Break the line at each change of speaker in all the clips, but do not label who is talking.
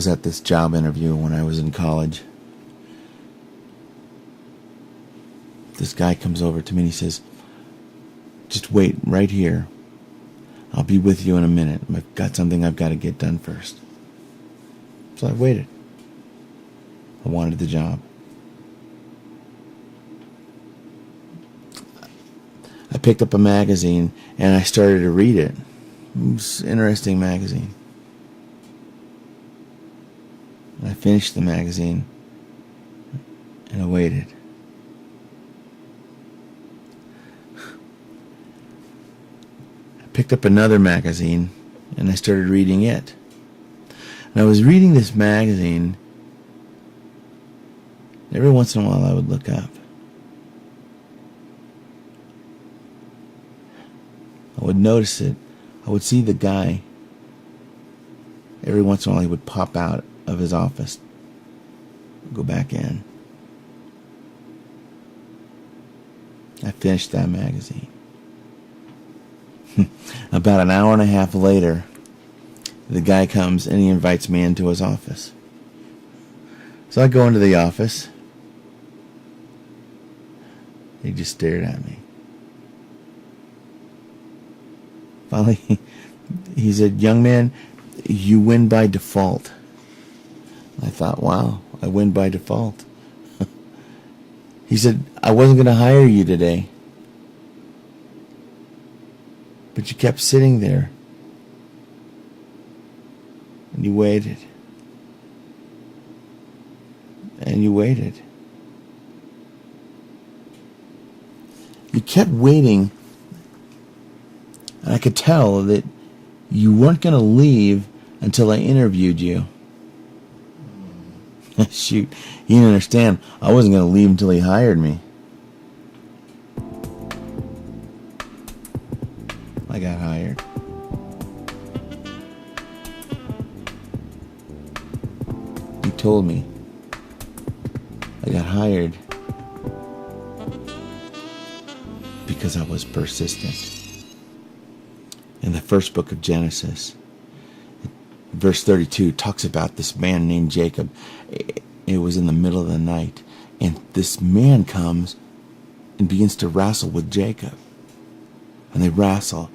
was at this job interview when I was in college. This guy comes over to me and he says, "Just wait right here. I'll be with you in a minute. I've got something I've got to get done first." So I waited. I wanted the job. I picked up a magazine and I started to read it. It was an interesting magazine. I finished the magazine and I waited. I picked up another magazine and I started reading it. And I was reading this magazine. Every once in a while I would look up. I would notice it. I would see the guy. Every once in a while he would pop out of his office, go back in. I finished that magazine. About an hour and a half later, the guy comes and he invites me into his office. So I go into the office. He just stared at me. Finally, he said, "Young man, you win by default." I thought, wow, I win by default. He said, "I wasn't going to hire you today, but you kept sitting there, and you waited, and you waited. You kept waiting, and I could tell that you weren't going to leave until I interviewed you." Shoot, he didn't understand. I wasn't going to leave until he hired me. I got hired. He told me I got hired because I was persistent. In the first book of Genesis, verse 32 talks about this man named Jacob. It was in the middle of the night, and this man comes and begins to wrestle with Jacob. And they wrestle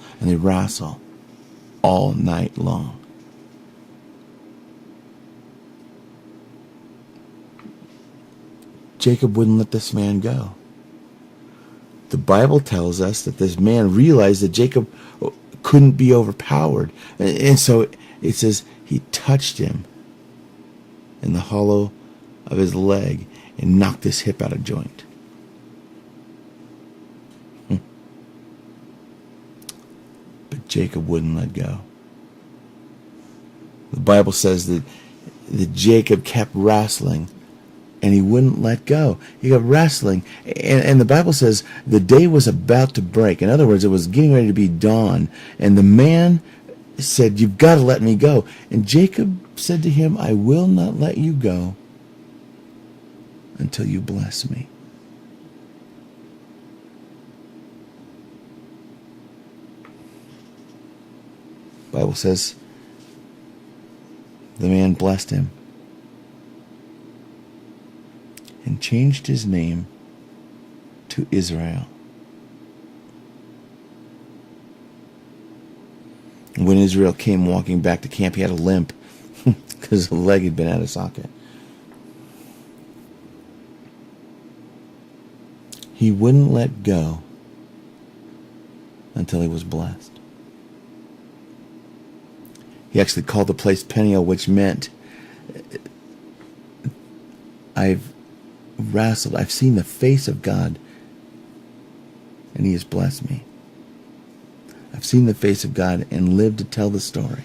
all night long. Jacob wouldn't let this man go. The Bible tells us that this man realized that Jacob couldn't be overpowered. And so it says he touched him in the hollow of his leg and knocked his hip out of joint. But Jacob wouldn't let go. The Bible says that Jacob kept wrestling and he wouldn't let go. He kept wrestling. And the Bible says the day was about to break. In other words, it was getting ready to be dawn. And the man said, "You've got to let me go." And Jacob said to him, "I will not let you go until you bless me." The Bible says the man blessed him and changed his name to Israel. When Israel came walking back to camp, he had a limp because the leg had been out of socket. He wouldn't let go until he was blessed. He actually called the place Peniel, which meant I've wrestled, I've seen the face of God, and he has blessed me. I've seen the face of God and lived to tell the story.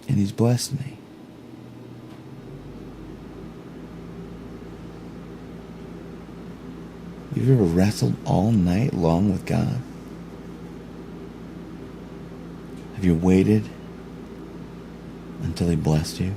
And he's blessed me. Have you ever wrestled all night long with God? Have you waited until he blessed you?